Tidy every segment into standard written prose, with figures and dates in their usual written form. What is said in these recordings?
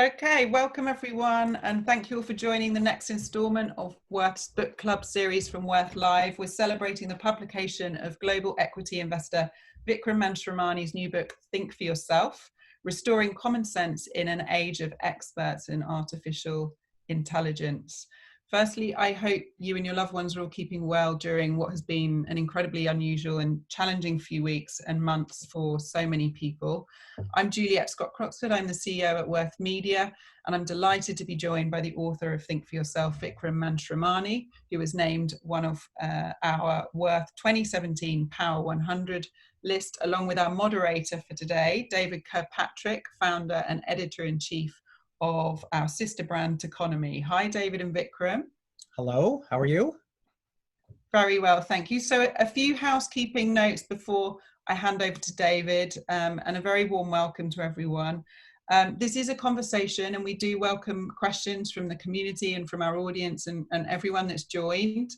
Okay, welcome everyone, and thank you all for joining the next instalment of Worth's Book Club series from Worth Live. We're celebrating the publication of global equity investor Vikram Mansharamani's new book, Think for Yourself, Restoring Common Sense in an Age of Experts in Artificial Intelligence. Firstly, I hope you and your loved ones are all keeping well during what has been an incredibly unusual and challenging few weeks and months for so many people. I'm Juliet Scott-Croxford. I'm the CEO at Worth Media, and I'm delighted to be joined by the author of Think for Yourself, Vikram Mansharamani, who was named one of our Worth 2017 Power 100 list, along with our moderator for today, David Kirkpatrick, founder and editor-in-chief of our sister brand, Techonomy. Hi, David and Vikram. Hello, how are you? Very well, thank you. So a few housekeeping notes before I hand over to David, and a very warm welcome to everyone. This is a conversation, and we do welcome questions from the community and from our audience and everyone that's joined.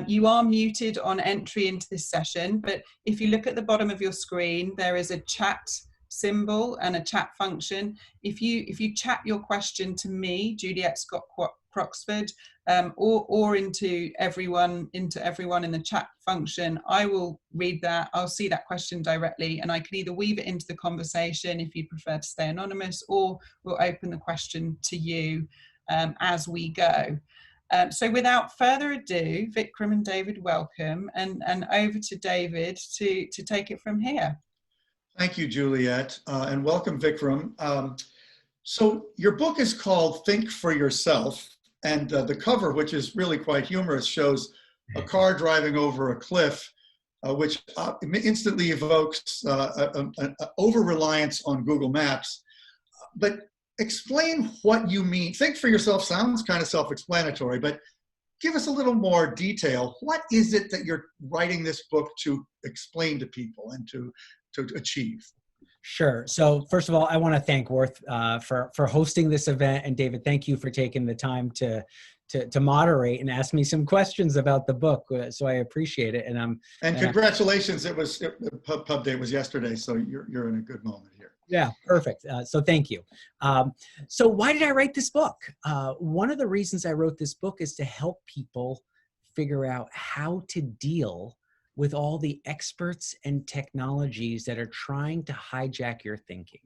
You are muted on entry into this session, but if you look at the bottom of your screen, there is a chat symbol and a chat function. If you chat your question to me, Juliet Scott-Croxford, or into everyone in the chat function, I will read that. I'll see that question directly, and I can either weave it into the conversation if you prefer to stay anonymous, or we'll open the question to you as we go. So without further ado, Vikram and David, welcome, and over to David to take it from here. Thank you, Juliet, and welcome, Vikram. So your book is called Think for Yourself, and the cover, which is really quite humorous, shows a car driving over a cliff, which instantly evokes an over-reliance on Google Maps. But explain what you mean. Think for yourself sounds kind of self-explanatory, but give us a little more detail. What is it that you're writing this book to explain to people and to achieve? Sure. So first of all, I want to thank Worth for hosting this event, and David, thank you for taking the time to moderate and ask me some questions about the book. So I appreciate it, and congratulations. Pub Day was yesterday, so you're in a good moment here. Yeah, perfect. So thank you. So why did I write this book? One of the reasons I wrote this book is to help people figure out how to deal with all the experts and technologies that are trying to hijack your thinking.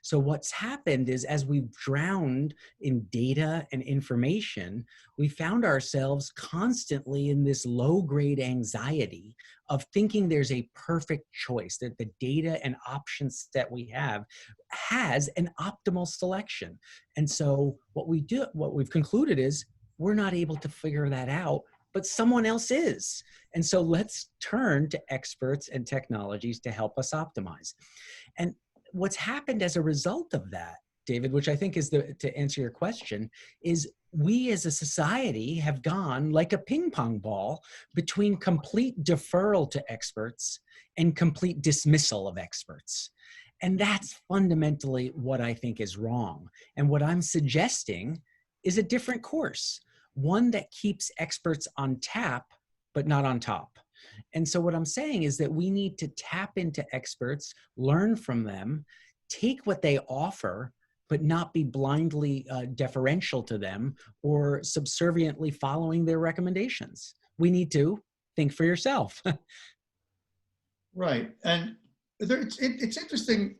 So what's happened is, as we've drowned in data and information, we found ourselves constantly in this low-grade anxiety of thinking there's a perfect choice, that the data and options that we have has an optimal selection. And so what we've concluded is we're not able to figure that out, but someone else is. And so let's turn to experts and technologies to help us optimize. And what's happened as a result of that, David, which I think is to answer your question, is we as a society have gone like a ping pong ball between complete deferral to experts and complete dismissal of experts. And that's fundamentally what I think is wrong. And what I'm suggesting is a different course, one that keeps experts on tap, but not on top. And so what I'm saying is that we need to tap into experts, learn from them, take what they offer, but not be blindly deferential to them or subserviently following their recommendations. We need to think for yourself. Right. And it's interesting.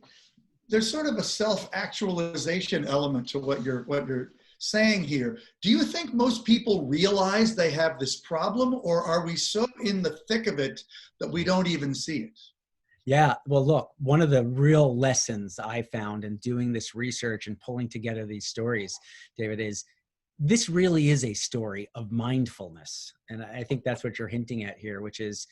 There's sort of a self-actualization element to what you're saying here. Do you think most people realize they have this problem, or are we so in the thick of it that we don't even see it? Yeah, well, look, one of the real lessons I found in doing this research and pulling together these stories, David, is this really is a story of mindfulness. And I think that's what you're hinting at here, which is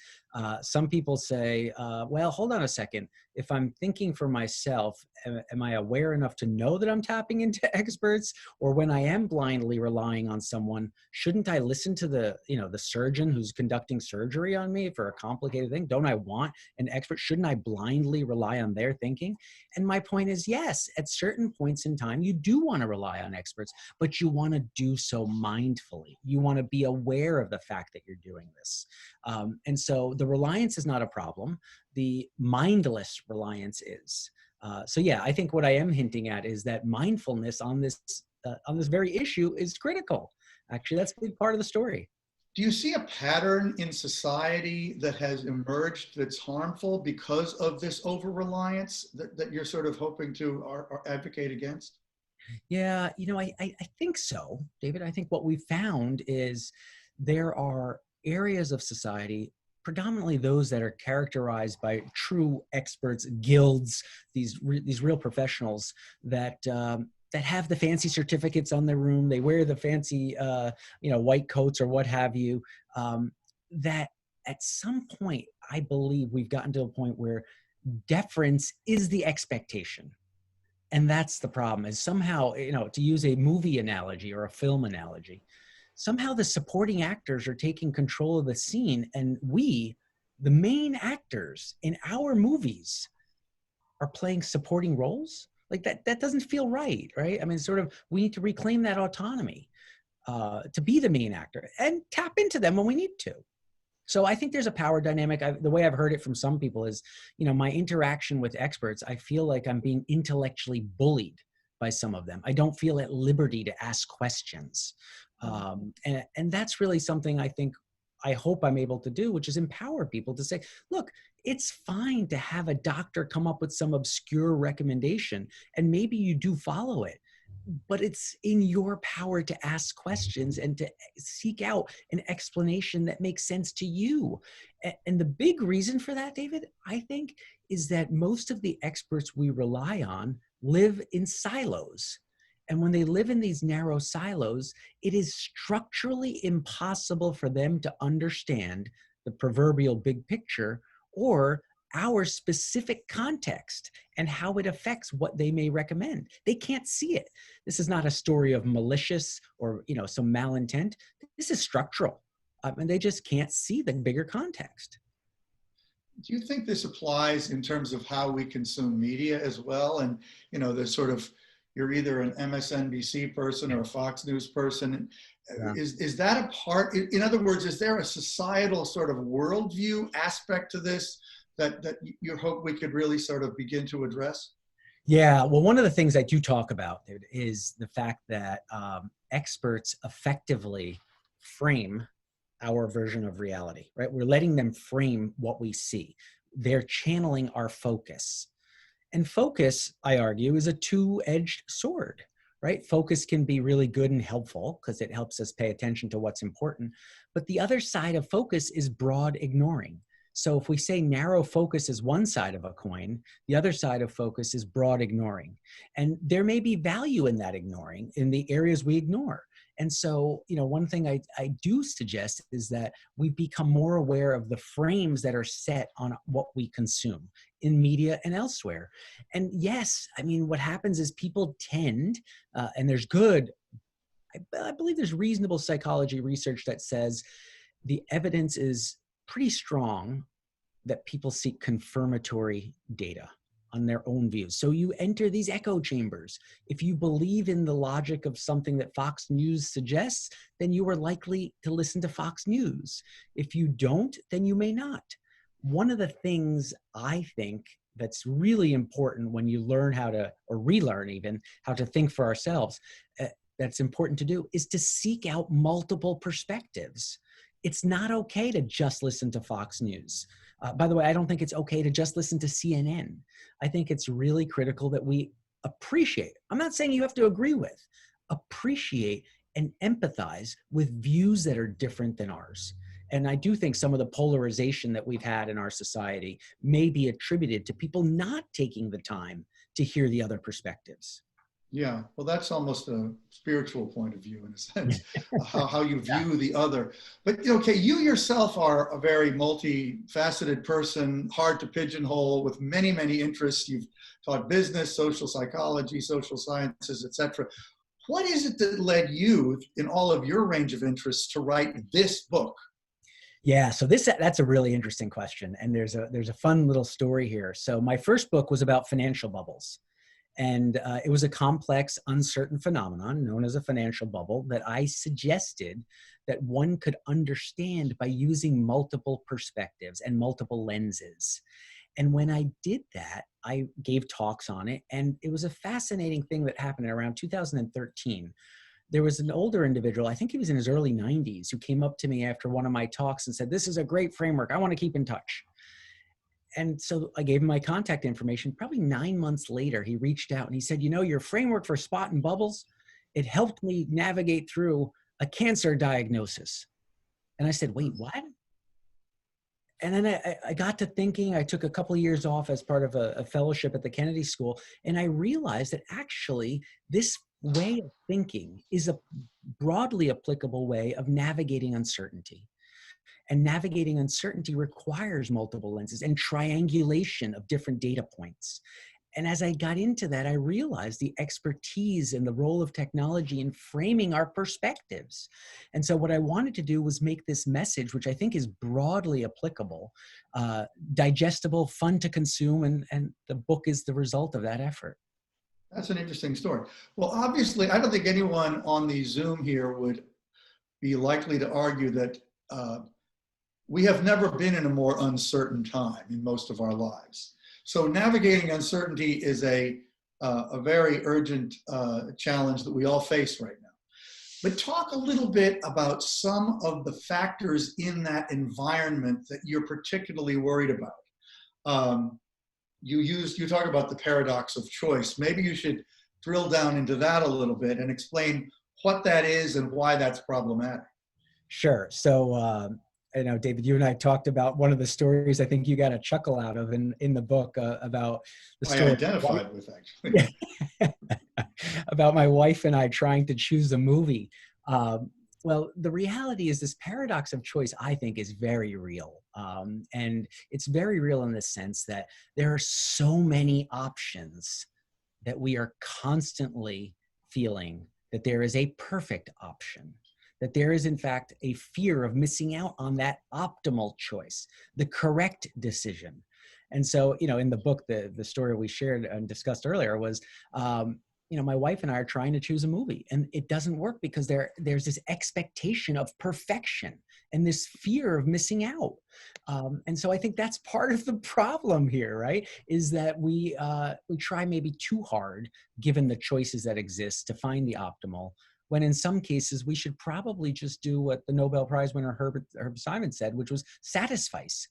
some people say, well, hold on a second. If I'm thinking for myself, am I aware enough to know that I'm tapping into experts? Or when I am blindly relying on someone, shouldn't I listen to the surgeon who's conducting surgery on me for a complicated thing? Don't I want an expert? Shouldn't I blindly rely on their thinking? And my point is, yes, at certain points in time, you do want to rely on experts, but you want to do so mindfully. You want to be aware of the fact that you're doing this. And so the reliance is not a problem. The mindless reliance is. So yeah, I think what I am hinting at is that mindfulness on this very issue is critical. Actually, that's a big part of the story. Do you see a pattern in society that has emerged that's harmful because of this over-reliance that you're sort of hoping to or advocate against? Yeah, I think so, David. I think what we found is there are areas of society, predominantly those that are characterized by true experts, guilds, these real professionals that have the fancy certificates on their room. They wear the fancy, white coats or what have you. That at some point, I believe we've gotten to a point where deference is the expectation. And that's the problem, is somehow, to use a movie analogy or a film analogy, somehow the supporting actors are taking control of the scene, and we, the main actors in our movies, are playing supporting roles. Like that doesn't feel right? I mean, sort of, we need to reclaim that autonomy to be the main actor and tap into them when we need to. So I think there's a power dynamic. The way I've heard it from some people is, my interaction with experts, I feel like I'm being intellectually bullied by some of them. I don't feel at liberty to ask questions. And that's really something I hope I'm able to do, which is empower people to say, look, it's fine to have a doctor come up with some obscure recommendation, and maybe you do follow it. But it's in your power to ask questions and to seek out an explanation that makes sense to you. And the big reason for that, David, I think, is that most of the experts we rely on live in silos. And when they live in these narrow silos, it is structurally impossible for them to understand the proverbial big picture or our specific context and how it affects what they may recommend. They can't see it. This is not a story of malicious or some malintent. This is structural, and they just can't see the bigger context. Do you think this applies in terms of how we consume media as well? And there's sort of, you're either an MSNBC person or a Fox News person. Yeah. Is that a part? In other words, is there a societal sort of worldview aspect to this that you hope we could really sort of begin to address? Yeah, well, one of the things I do talk about, dude, is the fact that experts effectively frame our version of reality, right? We're letting them frame what we see. They're channeling our focus. And focus, I argue, is a two-edged sword, right? Focus can be really good and helpful because it helps us pay attention to what's important. But the other side of focus is broad ignoring. So if we say narrow focus is one side of a coin, the other side of focus is broad ignoring. And there may be value in that ignoring in the areas we ignore. And so, one thing I do suggest is that we become more aware of the frames that are set on what we consume in media and elsewhere. And yes, I mean, what happens is people tend, and there's good, I believe there's reasonable psychology research that says the evidence is pretty strong that people seek confirmatory data on their own views. So you enter these echo chambers. If you believe in the logic of something that Fox News suggests, then you are likely to listen to Fox News. If you don't, then you may not. One of the things I think that's really important when you learn how to, or relearn even, how to think for ourselves, that's important to do, is to seek out multiple perspectives. It's not okay to just listen to Fox News. By the way, I don't think it's okay to just listen to CNN. I think it's really critical that we appreciate, I'm not saying you have to agree with, appreciate and empathize with views that are different than ours. And I do think some of the polarization that we've had in our society may be attributed to people not taking the time to hear the other perspectives. Yeah, well, that's almost a spiritual point of view in a sense, how you view the other. But, okay, you yourself are a very multifaceted person, hard to pigeonhole, with many, many interests. You've taught business, social psychology, social sciences, etc. What is it that led you, in all of your range of interests, to write this book? Yeah, so that's a really interesting question. And there's a fun little story here. So my first book was about financial bubbles. And it was a complex, uncertain phenomenon known as a financial bubble that I suggested that one could understand by using multiple perspectives and multiple lenses. And when I did that, I gave talks on it. And it was a fascinating thing that happened around 2013. There was an older individual, I think he was in his early 90s, who came up to me after one of my talks and said, "This is a great framework. I want to keep in touch." And so I gave him my contact information. Probably 9 months later, he reached out and he said, your framework for spot and bubbles, it helped me navigate through a cancer diagnosis. And I said, "Wait, what?" And then I got to thinking. I took a couple of years off as part of a fellowship at the Kennedy School. And I realized that actually this way of thinking is a broadly applicable way of navigating uncertainty. And navigating uncertainty requires multiple lenses and triangulation of different data points. And as I got into that, I realized the expertise and the role of technology in framing our perspectives. And so what I wanted to do was make this message, which I think is broadly applicable, digestible, fun to consume, and the book is the result of that effort. That's an interesting story. Well, obviously, I don't think anyone on the Zoom here would be likely to argue that we have never been in a more uncertain time in most of our lives. So navigating uncertainty is a very urgent challenge that we all face right now. But talk a little bit about some of the factors in that environment that you're particularly worried about. You talk about the paradox of choice. Maybe you should drill down into that a little bit and explain what that is and why that's problematic. Sure. So, I know, David, you and I talked about one of the stories I think you got a chuckle out of in the book about the story I identified with, actually. about my wife and I trying to choose a movie. Well, the reality is this paradox of choice, I think, is very real. And it's very real in the sense that there are so many options that we are constantly feeling that there is a perfect option, that there is, in fact, a fear of missing out on that optimal choice, the correct decision. And so, in the book, the story we shared and discussed earlier was, my wife and I are trying to choose a movie, and it doesn't work because there's this expectation of perfection and this fear of missing out. And so I think that's part of the problem here, right? Is that we try maybe too hard, given the choices that exist, to find the optimal, when in some cases we should probably just do what the Nobel Prize winner Herb Simon said, which was satisfice.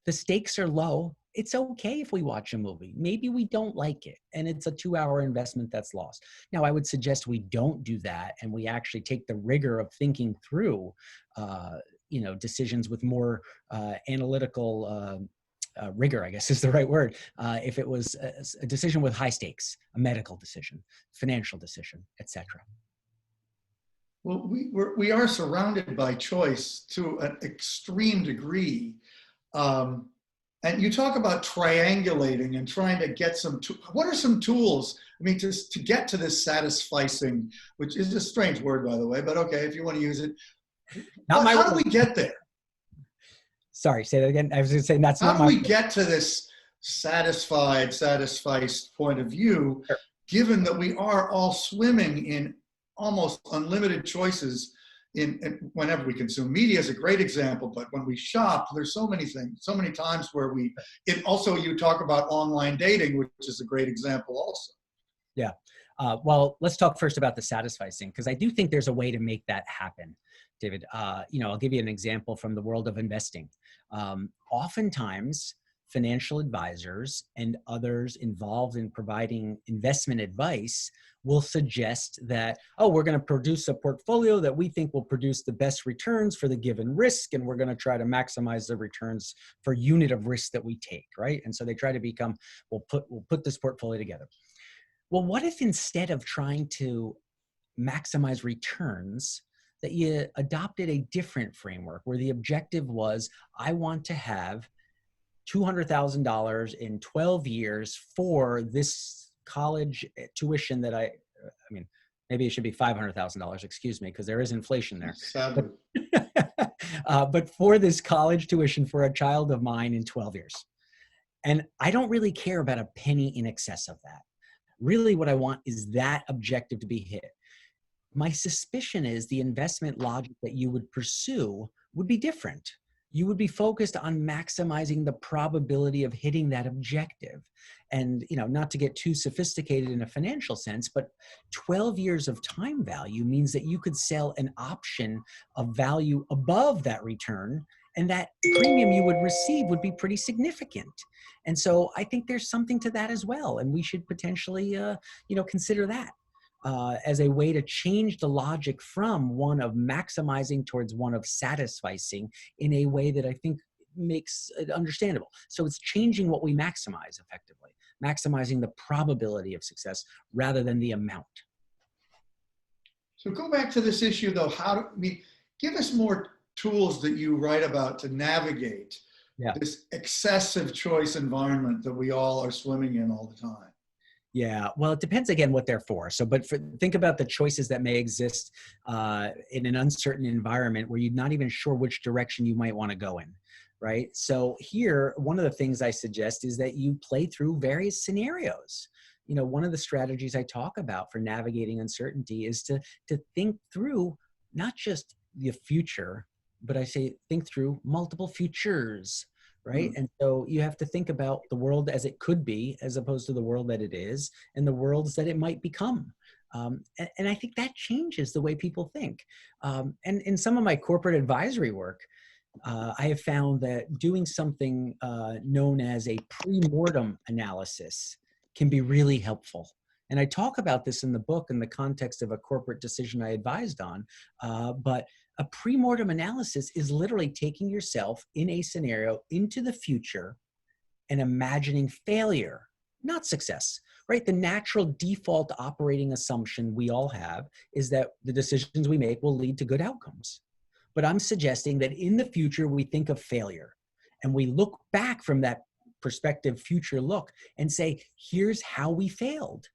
The stakes are low. It's okay if we watch a movie. Maybe we don't like it, and it's a 2-hour investment that's lost. Now, I would suggest we don't do that, and we actually take the rigor of thinking through, decisions with more analytical rigor, I guess is the right word. If it was a decision with high stakes, a medical decision, financial decision, etc. Well, we are surrounded by choice to an extreme degree. And you talk about triangulating and trying to get what are some tools, to get to this satisficing, which is a strange word, by the way, but okay, if you want to use it. How do we get there? Sorry, say that again. I was going to say that's not my. How do we get to this satisficed point of view, sure, given that we are all swimming in almost unlimited choices in whenever we consume media is a great example, but when we shop, there's so many things, so many times where also you talk about online dating, which is a great example also. Yeah. Well, let's talk first about the satisficing, because I do think there's a way to make that happen, David. I'll give you an example from the world of investing. Oftentimes, financial advisors and others involved in providing investment advice will suggest that, we're going to produce a portfolio that we think will produce the best returns for the given risk, and we're going to try to maximize the returns per unit of risk that we take, right? And so they try to become, we'll put this portfolio together. Well, what if instead of trying to maximize returns, that you adopted a different framework where the objective was, I want to have $200,000 in 12 years for this college tuition that maybe it should be $500,000, excuse me, because there is inflation there. Sadly. But for this college tuition for a child of mine in 12 years. And I don't really care about a penny in excess of that. Really what I want is that objective to be hit. My suspicion is the investment logic that you would pursue would be different. you would be focused on maximizing the probability of hitting that objective. And, not to get too sophisticated in a financial sense, but 12 years of time value means that you could sell an option of value above that return, and that premium you would receive would be pretty significant. And so I think there's something to that as well. And we should potentially, consider that as a way to change the logic from one of maximizing towards one of satisficing in a way that I think makes it understandable. So it's changing what we maximize effectively, maximizing the probability of success rather than the amount. So go back to this issue though, give us more tools that you write about to navigate this excessive choice environment that we all are swimming in all the time. Yeah, well, it depends again what they're for. So, but think about the choices that may exist in an uncertain environment where you're not even sure which direction you might want to go in, right? So here, one of the things I suggest is that you play through various scenarios. One of the strategies I talk about for navigating uncertainty is to think through not just the future, but I say think through multiple futures. Right. And so you have to think about the world as it could be, as opposed to the world that it is, and the worlds that it might become. And I think that changes the way people think. And in some of my corporate advisory work, I have found that doing something known as a pre-mortem analysis can be really helpful. And I talk about this in the book in the context of a corporate decision I advised on, but a pre-mortem analysis is literally taking yourself in a scenario into the future and imagining failure, not success, right? The natural default operating assumption we all have is that the decisions we make will lead to good outcomes. But I'm suggesting that in the future, we think of failure and we look back from that perspective, future look, and say, here's how we failed.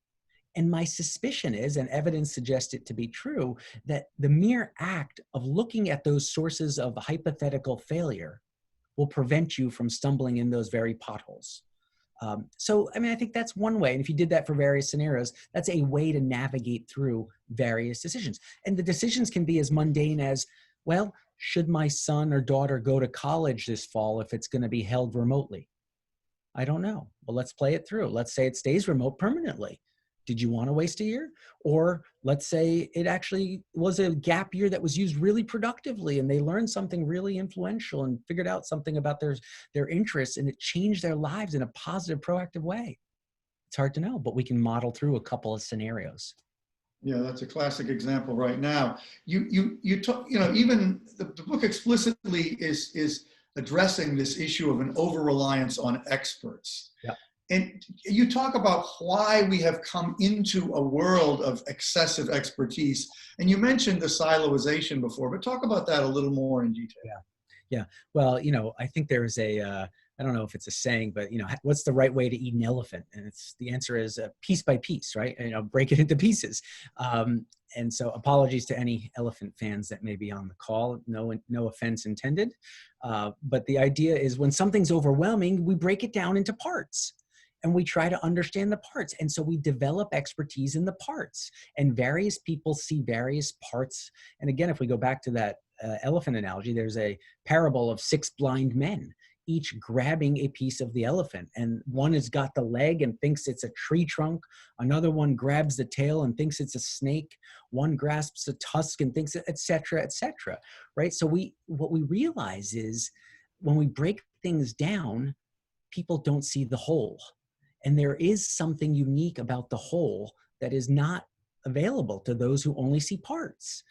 And my suspicion is, and evidence suggests it to be true, that the mere act of looking at those sources of hypothetical failure will prevent you from stumbling in those very potholes. So, I think that's one way. And if you did that for various scenarios, that's a way to navigate through various decisions. And the decisions can be as mundane as, well, should my son or daughter go to college this fall if it's going to be held remotely? I don't know. Well, let's play it through. Let's say it stays remote permanently. Did you want to waste a year? Or let's say it actually was a gap year that was used really productively and they learned something really influential and figured out something about their interests and it changed their lives in a positive, proactive way. It's hard to know, but we can model through a couple of scenarios. Yeah, that's a classic example right now. You talk, even the book explicitly is addressing this issue of an over-reliance on experts. Yeah. And you talk about why we have come into a world of excessive expertise. And you mentioned the siloization before, but talk about that a little more in detail. Yeah. Well, I think there's I don't know if it's a saying, but what's the right way to eat an elephant? And the answer is piece by piece, right? Break it into pieces. And so apologies to any elephant fans that may be on the call. No offense intended. But the idea is when something's overwhelming, we break it down into parts. And we try to understand the parts. And so we develop expertise in the parts. And various people see various parts. And again, if we go back to that elephant analogy, there's a parable of 6 blind men, each grabbing a piece of the elephant. And one has got the leg and thinks it's a tree trunk. Another one grabs the tail and thinks it's a snake. One grasps a tusk and thinks, et cetera, right? So what we realize is when we break things down, people don't see the whole. And there is something unique about the whole that is not available to those who only see parts.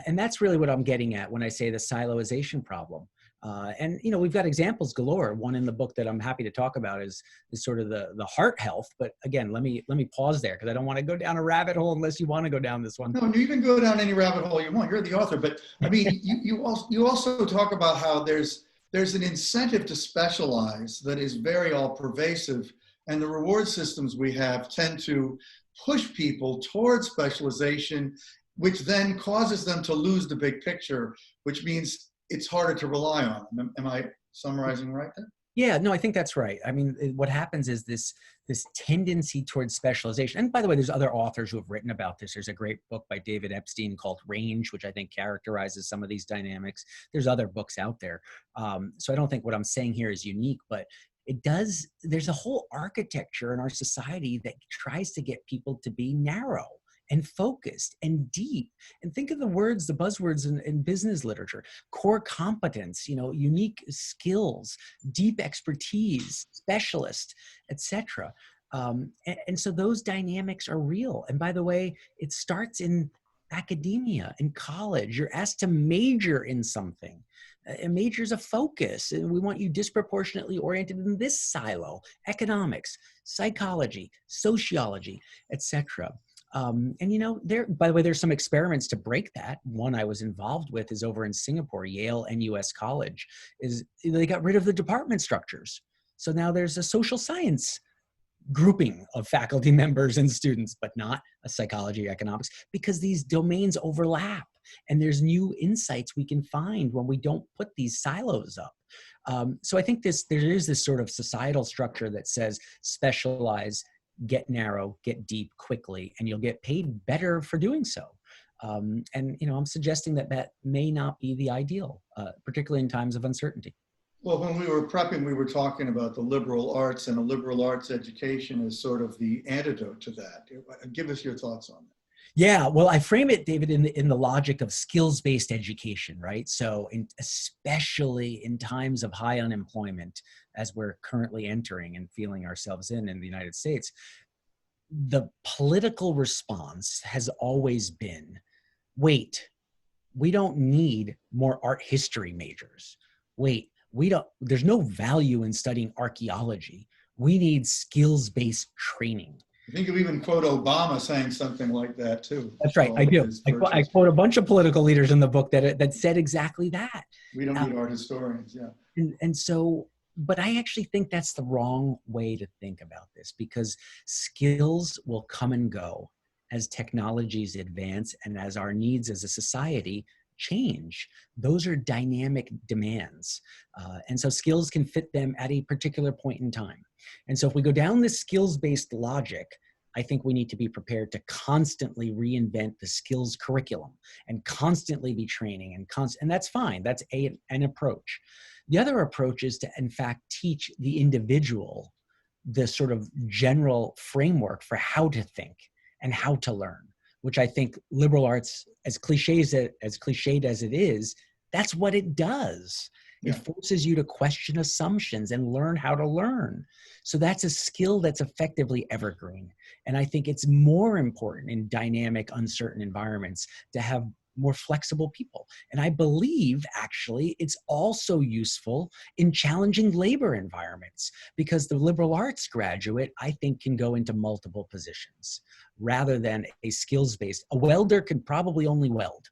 And that's really what I'm getting at when I say the siloization problem. And we've got examples galore. One in the book that I'm happy to talk about is sort of the heart health. But again, let me pause there because I don't want to go down a rabbit hole unless you want to go down this one. No, you can go down any rabbit hole you want. You're the author. But you also talk about how there's an incentive to specialize that is very all pervasive. And the reward systems we have tend to push people towards specialization, which then causes them to lose the big picture, which means it's harder to rely on them. Am I summarizing right there? Yeah, no, I think that's right. I mean, what happens is this tendency towards specialization. And by the way, there's other authors who have written about this. There's a great book by David Epstein called Range, which I think characterizes some of these dynamics. There's other books out there. So I don't think what I'm saying here is unique, but there's a whole architecture in our society that tries to get people to be narrow and focused and deep. And think of the buzzwords in business literature: core competence, unique skills, deep expertise, specialist, etc. And so those dynamics are real. And by the way, it starts in academia, in college. You're asked to major in something. A major is a focus, and we want you disproportionately oriented in this silo: economics, psychology, sociology, etc. By the way, there's some experiments to break that. One I was involved with is over in Singapore, Yale and US College. They got rid of the department structures. So now there's a social science grouping of faculty members and students, but not a psychology or economics, because these domains overlap and there's new insights we can find when we don't put these silos up. So I think there is this sort of societal structure that says specialize, get narrow, get deep quickly, and you'll get paid better for doing so. I'm suggesting that may not be the ideal, particularly in times of uncertainty. Well, when we were prepping, we were talking about the liberal arts and a liberal arts education as sort of the antidote to that. Give us your thoughts on that. Yeah, well, I frame it, David, in the logic of skills-based education, right? So especially in times of high unemployment, as we're currently entering and feeling ourselves in the United States, the political response has always been, wait, we don't need more art history majors. Wait, there's no value in studying archaeology. We need skills-based training. I think you even quote Obama saying something like that too. That's right, I do. I quote a bunch of political leaders in the book that said exactly that. We don't need art historians, yeah. And so, but I actually think that's the wrong way to think about this, because skills will come and go as technologies advance and as our needs as a society change. Those are dynamic demands. And so skills can fit them at a particular point in time. And so if we go down this skills-based logic, I think we need to be prepared to constantly reinvent the skills curriculum and constantly be training and that's fine. That's an approach. The other approach is to, in fact, teach the individual the sort of general framework for how to think and how to learn, which I think liberal arts, as cliched as it is, that's what it does. Yeah. It forces you to question assumptions and learn how to learn. So that's a skill that's effectively evergreen. And I think it's more important in dynamic, uncertain environments to have more flexible people. And I believe, actually, it's also useful in challenging labor environments, because the liberal arts graduate, I think, can go into multiple positions rather than a skills-based. A welder can probably only weld.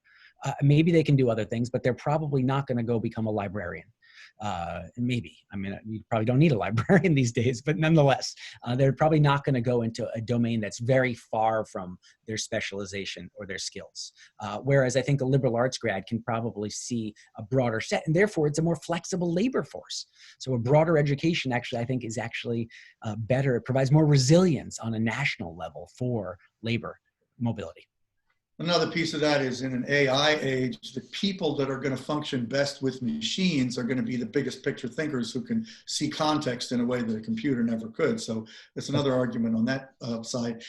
Maybe they can do other things, but they're probably not going to go become a librarian. Maybe, I mean, you probably don't need a librarian these days, but nonetheless, they're probably not going to go into a domain that's very far from their specialization or their skills. Whereas I think a liberal arts grad can probably see a broader set, and therefore it's a more flexible labor force. So a broader education actually, I think, is actually better. It provides more resilience on a national level for labor mobility. Another piece of that is, in an AI age, the people that are going to function best with machines are going to be the biggest picture thinkers who can see context in a way that a computer never could. So that's another argument on that side.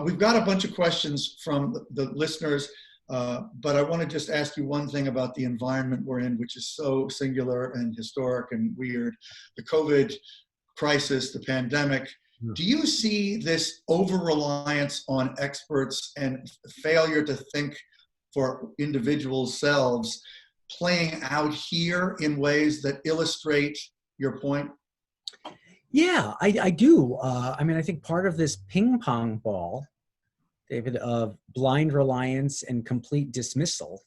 We've got a bunch of questions from the listeners, but I want to just ask you one thing about the environment we're in, which is so singular and historic and weird. The COVID crisis, the pandemic. Do you see this over-reliance on experts and failure to think for individual selves playing out here in ways that illustrate your point? Yeah, I do. I mean, I think part of this ping pong ball, David, of blind reliance and complete dismissal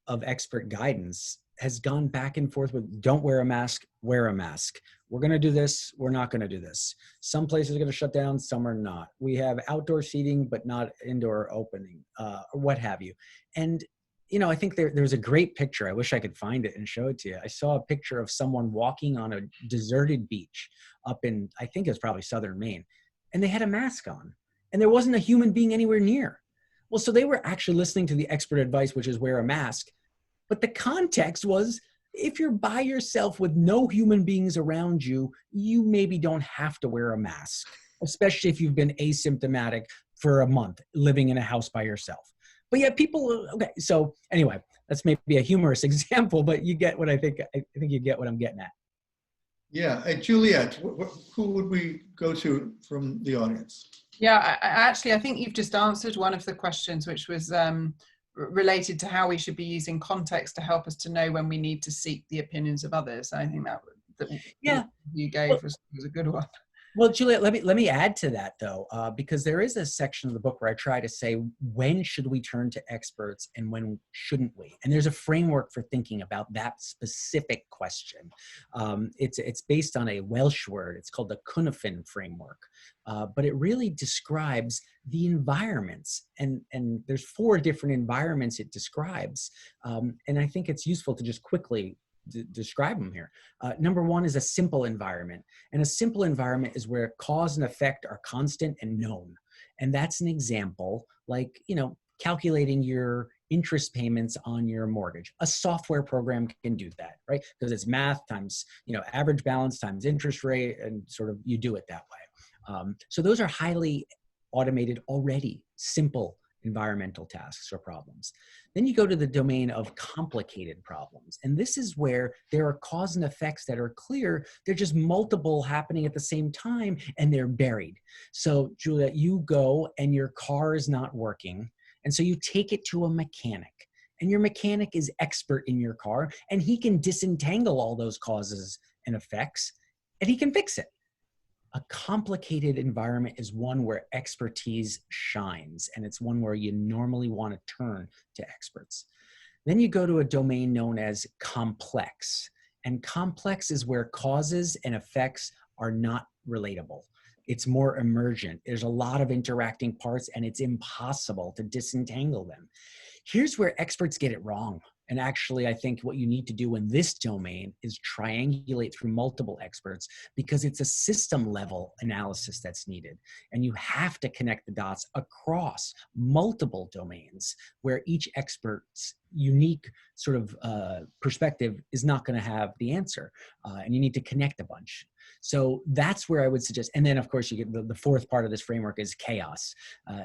of expert guidance has gone back and forth with don't wear a mask, wear a mask. We're going to do this. We're not going to do this. Some places are going to shut down. Some are not. We have outdoor seating, but not indoor opening, or what have you. And you know, I think there's a great picture. I wish I could find it and show it to you. I saw a picture of someone walking on a deserted beach up in, I think it's probably southern Maine, and they had a mask on, and there wasn't a human being anywhere near. Well, so they were actually listening to the expert advice, which is wear a mask. But the context was, if you're by yourself with no human beings around you, you maybe don't have to wear a mask, especially if you've been asymptomatic for a month living in a house by yourself. But yet people, okay, so anyway, that's maybe a humorous example, but you get what I think you get what I'm getting at. Yeah. Hey, Juliet, who would we go to from the audience? Yeah, I think you've just answered one of the questions, which was related to how we should be using context to help us to know when we need to seek the opinions of others. I think that you gave was a good one. Well, Juliet, let me add to that though, because there is a section of the book where I try to say, when should we turn to experts and when shouldn't we? And there's a framework for thinking about that specific question. It's based on a Welsh word. It's called the Cynefin framework, but it really describes the environments, and there's 4 different environments it describes, and I think it's useful to just quickly describe them here. Number 1 is a simple environment. And a simple environment is where cause and effect are constant and known. And that's an example like, you know, calculating your interest payments on your mortgage. A software program can do that, right? Because it's math times, you know, average balance times interest rate, and sort of you do it that way. So those are highly automated already, simple environmental tasks or problems. Then you go to the domain of complicated problems. And this is where there are cause and effects that are clear. They're just multiple happening at the same time, and they're buried. So Julia, you go and your car is not working. And so you take it to a mechanic, and your mechanic is expert in your car, and he can disentangle all those causes and effects, and he can fix it. A complicated environment is one where expertise shines, and it's one where you normally want to turn to experts. Then you go to a domain known as complex, and complex is where causes and effects are not relatable. It's more emergent. There's a lot of interacting parts, and it's impossible to disentangle them. Here's where experts get it wrong. And actually, I think what you need to do in this domain is triangulate through multiple experts, because it's a system level analysis that's needed. And you have to connect the dots across multiple domains where each expert's unique sort of perspective is not going to have the answer. And you need to connect a bunch. So that's where I would suggest. And then, of course, you get the 4th part of this framework is chaos,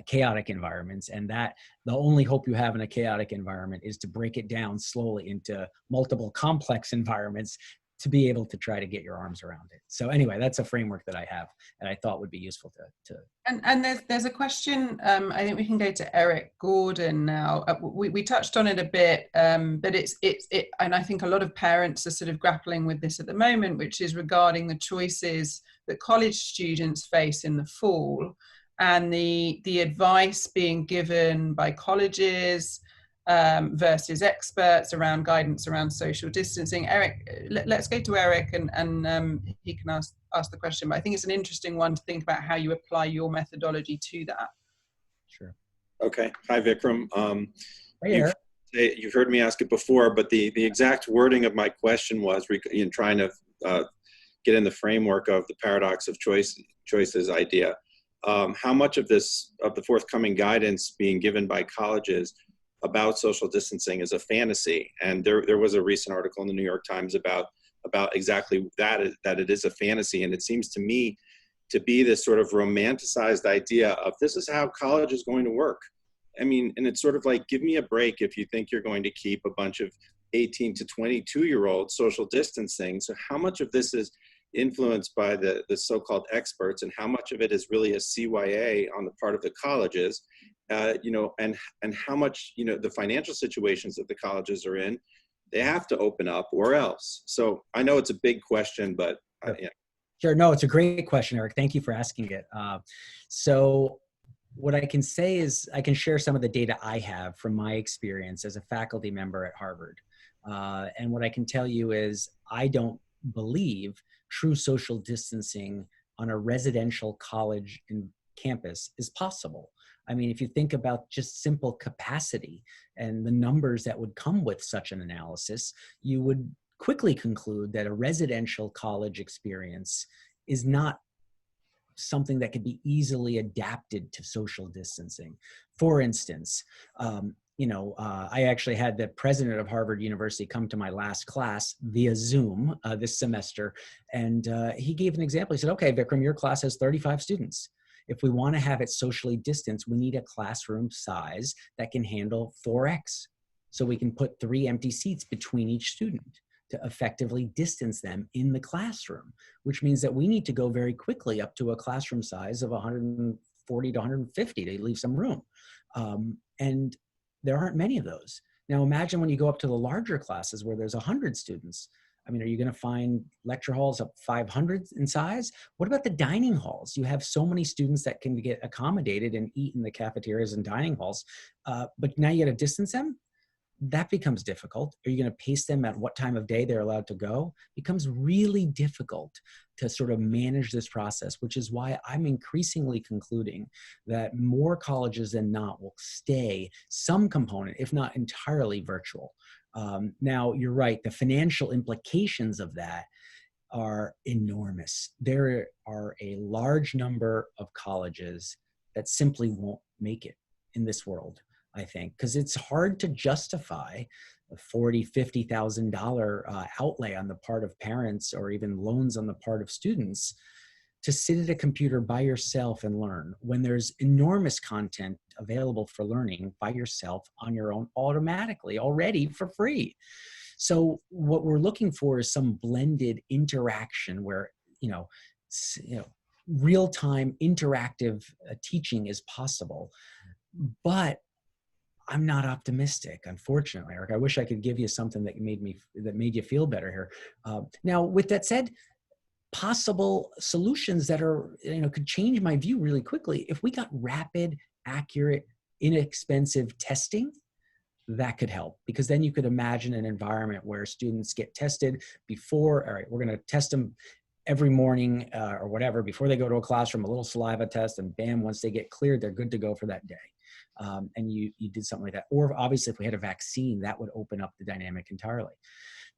chaotic environments. And that the only hope you have in a chaotic environment is to break it down slowly into multiple complex environments to be able to try to get your arms around it. So anyway, that's a framework that I have and I thought would be useful to. And there's a question, I think we can go to Eric Gordon now. We touched on it a bit, but it's and I think a lot of parents are sort of grappling with this at the moment, which is regarding the choices that college students face in the fall, and the advice being given by colleges versus experts around guidance around social distancing. Eric, let's go to Eric, and he can ask the question, but I think it's an interesting one to think about how you apply your methodology to that. Sure. Okay. Hi, Vikram. Hey, Eric. You've heard me ask it before, but the exact wording of my question was in trying to get in the framework of the paradox of choices idea. How much of the forthcoming guidance being given by colleges about social distancing is a fantasy? And there was a recent article in the New York Times about exactly that it is a fantasy. And it seems to me to be this sort of romanticized idea of this is how college is going to work. I mean, and it's sort of like, give me a break if you think you're going to keep a bunch of 18 to 22-year-olds social distancing. So how much of this is influenced by the so-called experts, and how much of it is really a CYA on the part of the colleges? And how much, the financial situations that the colleges are in, they have to open up or else. So I know it's a big question, but yeah. Sure. No, it's a great question, Eric. Thank you for asking it. So what I can say is I can share some of the data I have from my experience as a faculty member at Harvard. And what I can tell you is I don't believe true social distancing on a residential college campus is possible. I mean, if you think about just simple capacity and the numbers that would come with such an analysis, you would quickly conclude that a residential college experience is not something that could be easily adapted to social distancing. For instance, I actually had the president of Harvard University come to my last class via Zoom this semester, and he gave an example. He said, okay, Vikram, your class has 35 students. If we want to have it socially distanced, we need a classroom size that can handle 4x. So we can put 3 empty seats between each student to effectively distance them in the classroom, which means that we need to go very quickly up to a classroom size of 140 to 150 to leave some room. And there aren't many of those. Now imagine when you go up to the larger classes where there's 100 students. I mean, are you going to find lecture halls up 500 in size? What about the dining halls? You have so many students that can get accommodated and eat in the cafeterias and dining halls, but now you got to distance them? That becomes difficult. Are you going to pace them at what time of day they're allowed to go? It becomes really difficult to sort of manage this process, which is why I'm increasingly concluding that more colleges than not will stay some component, if not entirely virtual. Now, you're right. The financial implications of that are enormous. There are a large number of colleges that simply won't make it in this world, I think, because it's hard to justify a $40,000, $50,000 outlay on the part of parents or even loans on the part of students to sit at a computer by yourself and learn when there's enormous content available for learning by yourself on your own automatically already for free. So what we're looking for is some blended interaction where, real-time interactive teaching is possible, but I'm not optimistic, unfortunately, Eric. I wish I could give you something that made you feel better here. Now, with that said, possible solutions that are, could change my view really quickly. If we got rapid, accurate, inexpensive testing, that could help, because then you could imagine an environment where students get tested before, all right, we're going to test them every morning or whatever, before they go to a classroom, a little saliva test, and bam, once they get cleared, they're good to go for that day. And you did something like that. Or obviously, if we had a vaccine, that would open up the dynamic entirely.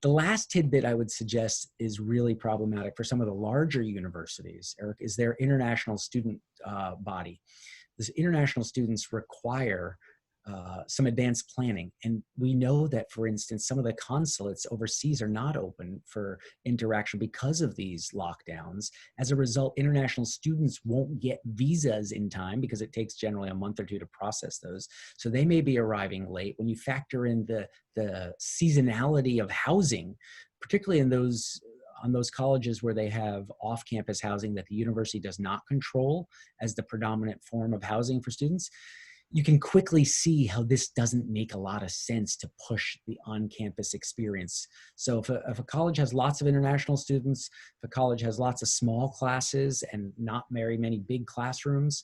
The last tidbit I would suggest is really problematic for some of the larger universities, Eric, is their international student body. These international students require some advanced planning. And we know that, for instance, some of the consulates overseas are not open for interaction because of these lockdowns. As a result, international students won't get visas in time because it takes generally a month or two to process those. So they may be arriving late. When you factor in the seasonality of housing, particularly on those colleges where they have off-campus housing that the university does not control as the predominant form of housing for students, you can quickly see how this doesn't make a lot of sense to push the on-campus experience. So if a college has lots of international students, if a college has lots of small classes and not very many big classrooms,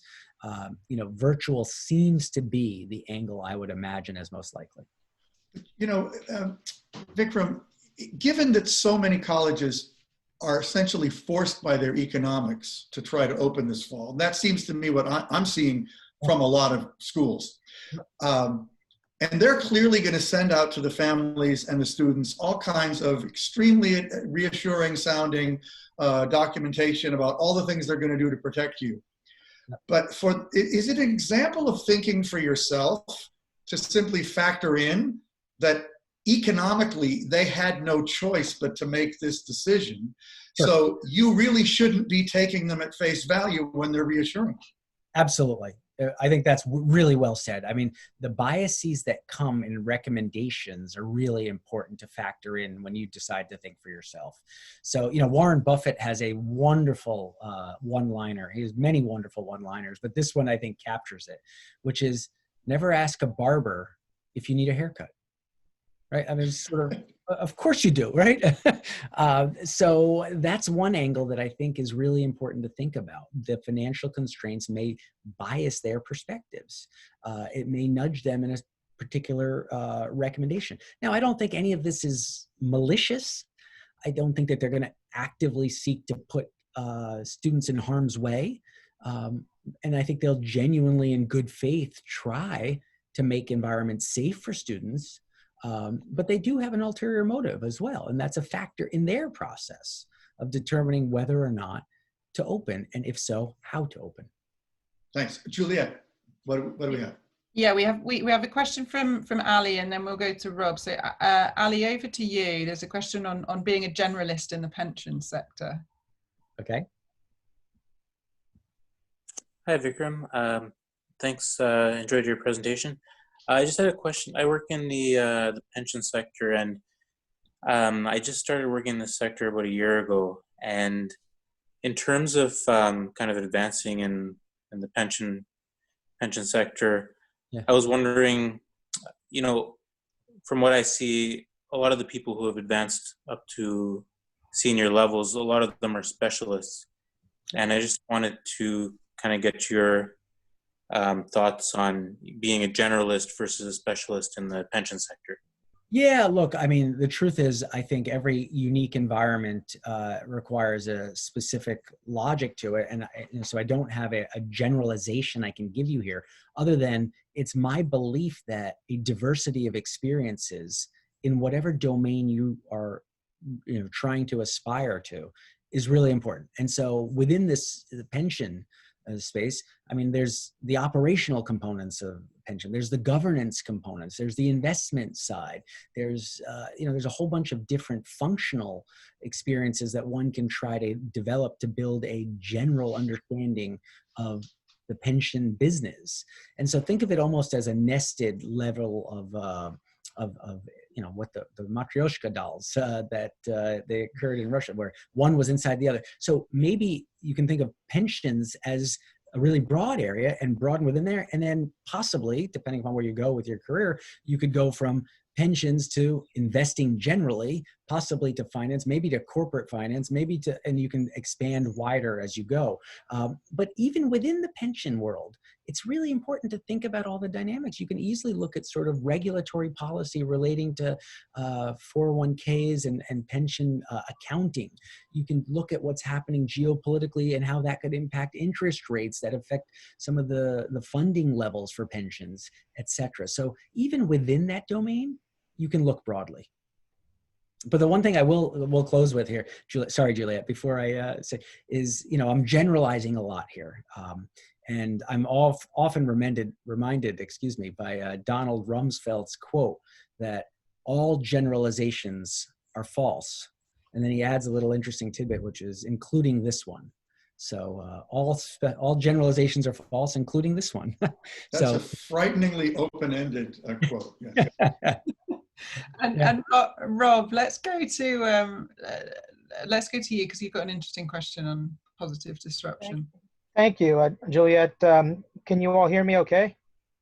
virtual seems to be the angle I would imagine as most likely. Vikram, given that so many colleges are essentially forced by their economics to try to open this fall, and that seems to me what I'm seeing from a lot of schools. And they're clearly going to send out to the families and the students all kinds of extremely reassuring sounding documentation about all the things they're going to do to protect you. But is it an example of thinking for yourself to simply factor in that economically they had no choice but to make this decision? Sure. So you really shouldn't be taking them at face value when they're reassuring. Absolutely. I think that's really well said. I mean, the biases that come in recommendations are really important to factor in when you decide to think for yourself. So, Warren Buffett has a wonderful one-liner. He has many wonderful one-liners, but this one I think captures it, which is never ask a barber if you need a haircut. Right? I mean, of course you do, right? So that's one angle that I think is really important to think about. The financial constraints may bias their perspectives. It may nudge them in a particular recommendation. Now, I don't think any of this is malicious. I don't think that they're going to actively seek to put students in harm's way. And I think they'll genuinely, in good faith, try to make environments safe for students. But they do have an ulterior motive as well. And that's a factor in their process of determining whether or not to open, and if so, how to open. Thanks. Juliet, what do we have? Yeah, we have a question from Ali, and then we'll go to Rob. So Ali, over to you. There's a question on being a generalist in the pension sector. Okay. Hi, Vikram. Thanks. Enjoyed your presentation. I just had a question. I work in the pension sector, and I just started working in this sector about a year ago. And in terms of kind of advancing in the pension sector, yeah. I was wondering, from what I see, a lot of the people who have advanced up to senior levels, a lot of them are specialists. And I just wanted to kind of get your thoughts on being a generalist versus a specialist in the pension sector. Yeah, look, I mean, the truth is, I think every unique environment requires a specific logic to it. And so I don't have a generalization I can give you here, other than it's my belief that a diversity of experiences in whatever domain you are trying to aspire to is really important. And so within the pension space, I mean, there's the operational components of pension, there's the governance components, there's the investment side, there's there's a whole bunch of different functional experiences that one can try to develop to build a general understanding of the pension business. And so think of it almost as a nested level of what the Matryoshka dolls that they occurred in Russia, where one was inside the other. So maybe you can think of pensions as a really broad area and broaden within there. And then possibly, depending upon where you go with your career, you could go from pensions to investing generally, possibly to finance, maybe to corporate finance, and you can expand wider as you go. But even within the pension world, it's really important to think about all the dynamics. You can easily look at sort of regulatory policy relating to 401ks and pension accounting. You can look at what's happening geopolitically and how that could impact interest rates that affect some of the funding levels for pensions, et cetera. So even within that domain, you can look broadly. But the one thing I will close with here, Juliet, before I say, is I'm generalizing a lot here, and I'm often reminded, by Donald Rumsfeld's quote that all generalizations are false, and then he adds a little interesting tidbit, which is including this one. So all generalizations are false, including this one. That's a frighteningly open-ended quote. Yeah. And Rob, let's go to you, because you've got an interesting question on positive disruption. Thank you, Juliet. Can you all hear me okay?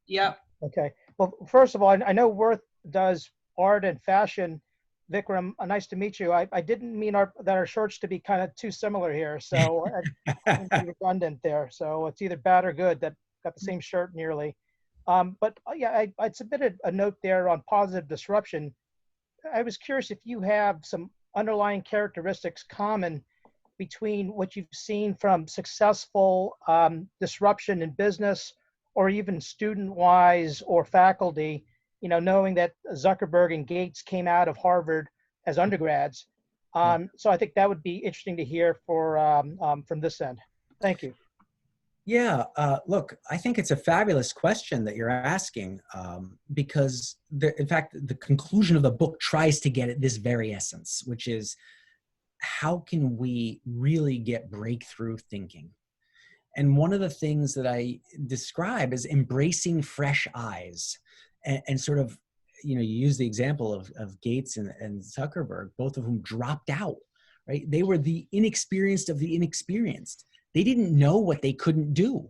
Yeah. Okay. Well, first of all, I know Worth does art and fashion. Vikram, nice to meet you. I didn't mean that our shirts to be kind of too similar here, so I'm redundant there. So it's either bad or good that got the same shirt nearly. But yeah, I submitted a note there on positive disruption. I was curious if you have some underlying characteristics common between what you've seen from successful disruption in business, or even student-wise or faculty, knowing that Zuckerberg and Gates came out of Harvard as undergrads. So I think that would be interesting to hear from this end. Thank you. Yeah, look, I think it's a fabulous question that you're asking, because in fact, the conclusion of the book tries to get at this very essence, which is how can we really get breakthrough thinking? And one of the things that I describe is embracing fresh eyes and sort of, you use the example of Gates and Zuckerberg, both of whom dropped out, right? They were the inexperienced of the inexperienced. They didn't know what they couldn't do,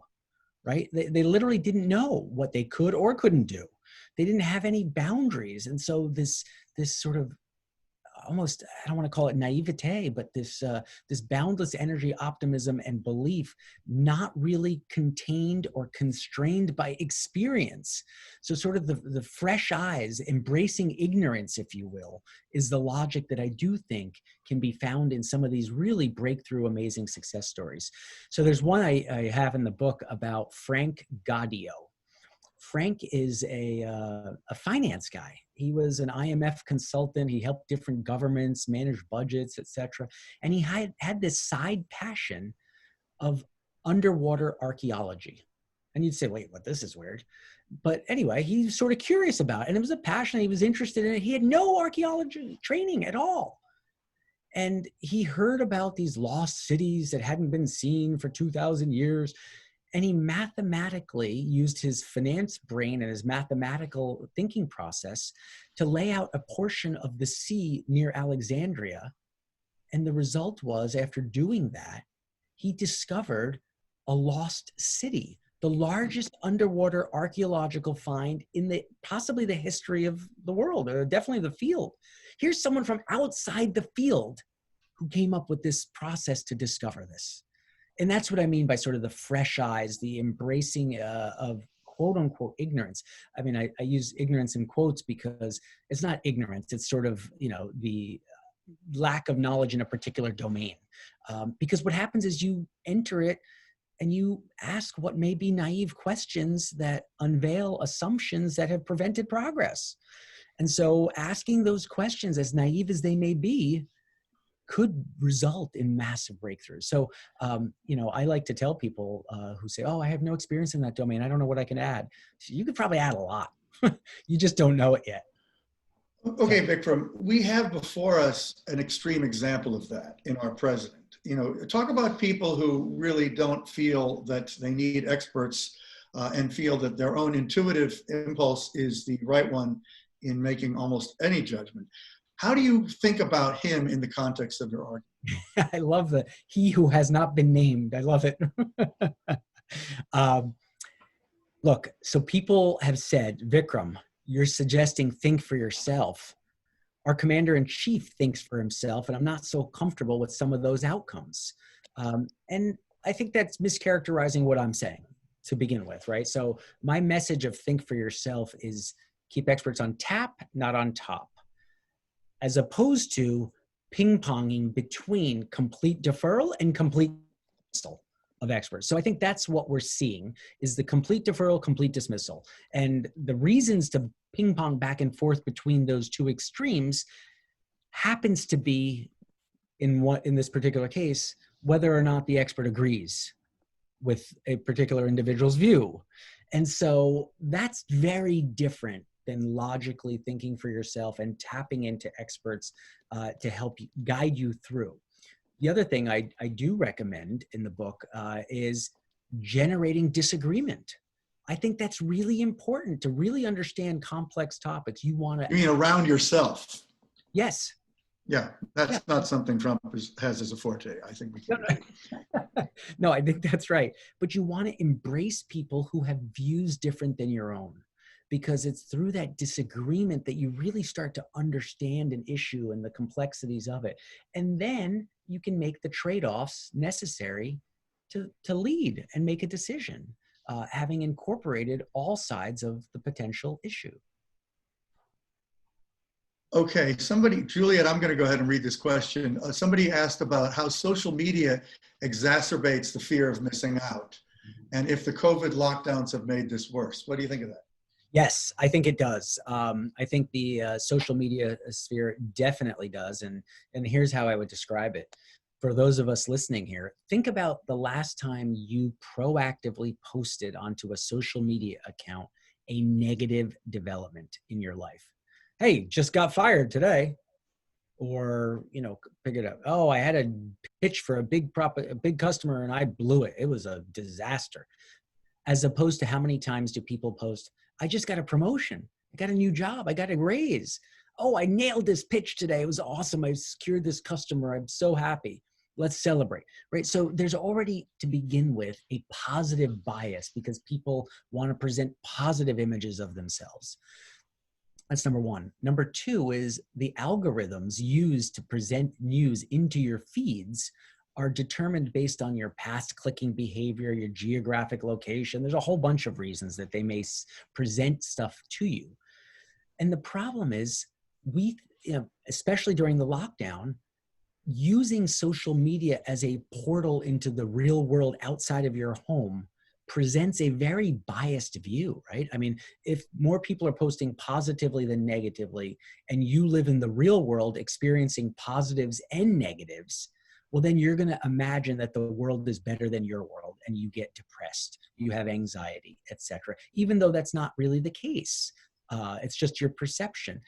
right? They literally didn't know what they could or couldn't do. They didn't have any boundaries. And so this sort of almost, I don't want to call it naivete, but this boundless energy, optimism, and belief, not really contained or constrained by experience. So sort of the fresh eyes, embracing ignorance, if you will, is the logic that I do think can be found in some of these really breakthrough, amazing success stories. So there's one I have in the book about Frank Gaudio. Frank is a finance guy. He was an IMF consultant. He helped different governments manage budgets, etc. And he had this side passion of underwater archaeology. And you'd say, wait, what? This is weird. But anyway, he was sort of curious about it. And it was a passion. He was interested in it. He had no archaeology training at all. And he heard about these lost cities that hadn't been seen for 2,000 years. And he mathematically used his finance brain and his mathematical thinking process to lay out a portion of the sea near Alexandria. And the result was, after doing that, he discovered a lost city, the largest underwater archaeological find in possibly the history of the world, or definitely the field. Here's someone from outside the field who came up with this process to discover this. And that's what I mean by sort of the fresh eyes, the embracing of quote unquote ignorance. I mean, I use ignorance in quotes because it's not ignorance. It's sort of, the lack of knowledge in a particular domain. Because what happens is you enter it and you ask what may be naive questions that unveil assumptions that have prevented progress. And so asking those questions, as naive as they may be, could result in massive breakthroughs. So, I like to tell people who say, oh, I have no experience in that domain, I don't know what I can add. So you could probably add a lot. You just don't know it yet. Okay, Vikram, we have before us an extreme example of that in our president. Talk about people who really don't feel that they need experts and feel that their own intuitive impulse is the right one in making almost any judgment. How do you think about him in the context of your argument? I love the he who has not been named. I love it. Look, so people have said, Vikram, you're suggesting think for yourself. Our commander-in-chief thinks for himself, and I'm not so comfortable with some of those outcomes. And I think that's mischaracterizing what I'm saying to begin with, right? So my message of think for yourself is keep experts on tap, not on top, as opposed to ping-ponging between complete deferral and complete dismissal of experts. So I think that's what we're seeing is the complete deferral, complete dismissal. And the reasons to ping-pong back and forth between those two extremes happens to be, in this particular case, whether or not the expert agrees with a particular individual's view. And so that's very different than logically thinking for yourself and tapping into experts to help guide you through. The other thing I do recommend in the book is generating disagreement. I think that's really important to really understand complex topics. You mean around yourself? Yes. Yeah, that's not something Trump has as a forte. I think we can. No, I think that's right. But you want to embrace people who have views different than your own, because it's through that disagreement that you really start to understand an issue and the complexities of it. And then you can make the trade-offs necessary to lead and make a decision, having incorporated all sides of the potential issue. Okay, Juliet, I'm going to go ahead and read this question. Somebody asked about how social media exacerbates the fear of missing out, and if the COVID lockdowns have made this worse. What do you think of that? Yes, I think it does. I think the social media sphere definitely does. And here's how I would describe it. For those of us listening here, think about the last time you proactively posted onto a social media account a negative development in your life. Hey, just got fired today. Or, pick it up. Oh, I had a pitch for a big customer and I blew it. It was a disaster. As opposed to how many times do people post, I just got a promotion. I got a new job. I got a raise. Oh, I nailed this pitch today. It was awesome. I secured this customer. I'm so happy. Let's celebrate, right? So there's already, to begin with, a positive bias because people want to present positive images of themselves. That's number one. Number two is the algorithms used to present news into your feeds are determined based on your past clicking behavior, your geographic location. There's a whole bunch of reasons that they may present stuff to you. And the problem is especially during the lockdown, using social media as a portal into the real world outside of your home presents a very biased view, right? I mean, if more people are posting positively than negatively, and you live in the real world experiencing positives and negatives, well, then you're going to imagine that the world is better than your world, and you get depressed, you have anxiety, etc. Even though that's not really the case. It's just your perception.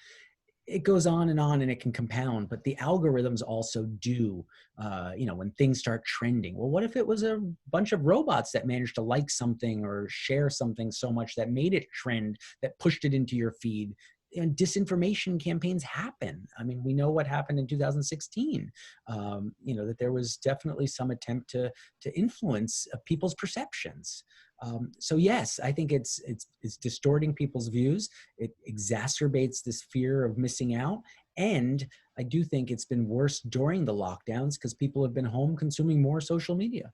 It goes on, and it can compound, but the algorithms also do, when things start trending. Well, what if it was a bunch of robots that managed to like something or share something so much that made it trend, that pushed it into your feed? And disinformation campaigns happen. I mean, we know what happened in 2016, that there was definitely some attempt to influence people's perceptions. So yes, I think it's distorting people's views. It exacerbates this fear of missing out. And I do think it's been worse during the lockdowns because people have been home consuming more social media.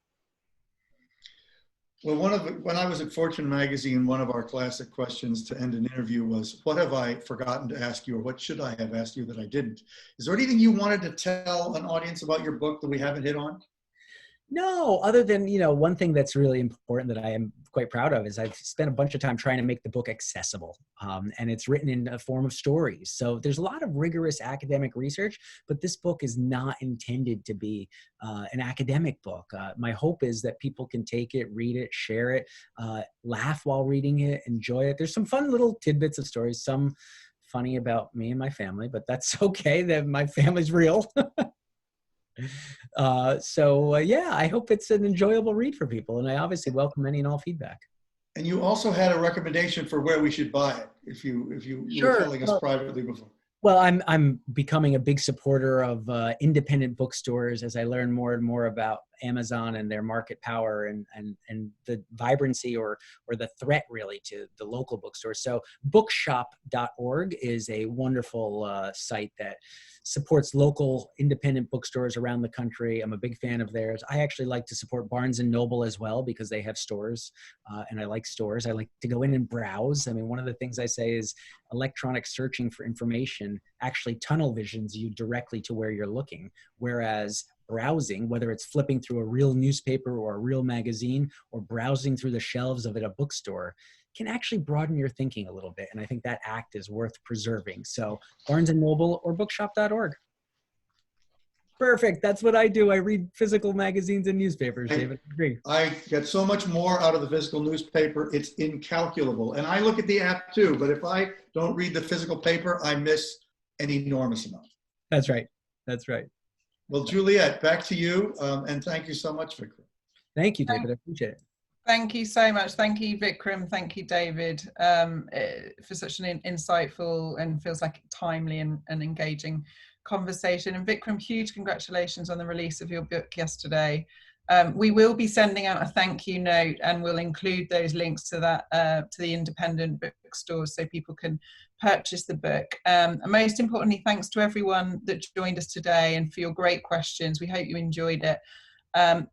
Well, when I was at Fortune magazine, one of our classic questions to end an interview was, what have I forgotten to ask you, or what should I have asked you that I didn't? Is there anything you wanted to tell an audience about your book that we haven't hit on? No, other than, one thing that's really important that I am quite proud of is I've spent a bunch of time trying to make the book accessible. And it's written in a form of stories. So there's a lot of rigorous academic research, but this book is not intended to be an academic book. My hope is that people can take it, read it, share it, laugh while reading it, enjoy it. There's some fun little tidbits of stories, some funny about me and my family, but that's okay, that my family's real. Yeah, I hope it's an enjoyable read for people, and I obviously welcome any and all feedback. And you also had a recommendation for where we should buy it, if you Sure. were telling us privately before. Well, I'm becoming a big supporter of independent bookstores as I learn more and more about Amazon and their market power and the vibrancy or the threat really to the local bookstores. So bookshop.org is a wonderful site that supports local independent bookstores around the country. I'm a big fan of theirs. I actually like to support Barnes & Noble as well because they have stores, and I like stores. I like to go in and browse. I mean, one of the things I say is electronic searching for information actually tunnel visions you directly to where you're looking, whereas browsing, whether it's flipping through a real newspaper or a real magazine or browsing through the shelves of at a bookstore, can actually broaden your thinking a little bit. And I think that act is worth preserving. So Barnes & Noble or bookshop.org. Perfect. That's what I do. I read physical magazines and newspapers, David. Agree. I get so much more out of the physical newspaper. It's incalculable. And I look at the app too, but if I don't read the physical paper, I miss an enormous amount. That's right. That's right. Well, Juliet, back to you. And thank you so much, Vikram. Thank you, David. I appreciate it. Thank you so much. Thank you, Vikram. Thank you, David, for such an insightful and feels like timely and engaging conversation. And Vikram, huge congratulations on the release of your book yesterday. We will be sending out a thank you note, and we'll include those links to that to the independent bookstores so people can purchase the book. And most importantly, thanks to everyone that joined us today and for your great questions. We hope you enjoyed it.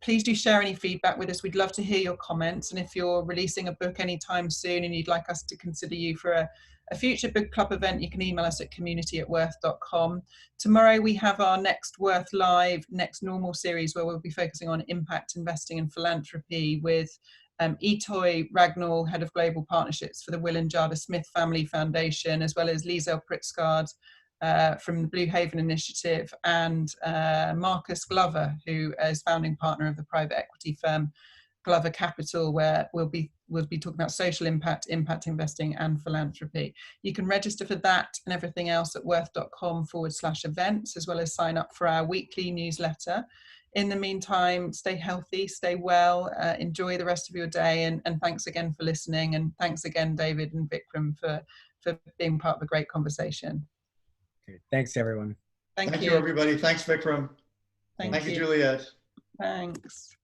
Please do share any feedback with us. We'd love to hear your comments. And if you're releasing a book anytime soon and you'd like us to consider you for a future book club event, you can email us at community@worth.com. Tomorrow we have our next Worth Live, next normal series where we'll be focusing on impact investing and philanthropy with Itoy Ragnall, Head of Global Partnerships for the Will and Jada Smith Family Foundation, as well as Liesel Pritzgard from the Blue Haven Initiative, and Marcus Glover, who is founding partner of the private equity firm Glover Capital, where we'll be talking about social impact, impact investing, and philanthropy. You can register for that and everything else at worth.com/events, as well as sign up for our weekly newsletter. In the meantime, stay healthy, stay well, enjoy the rest of your day, and thanks again for listening. And thanks again, David and Vikram, for being part of a great conversation. Okay. Thanks, everyone. Thank you, everybody. Thanks, Vikram. Thank you, Juliet. Thanks.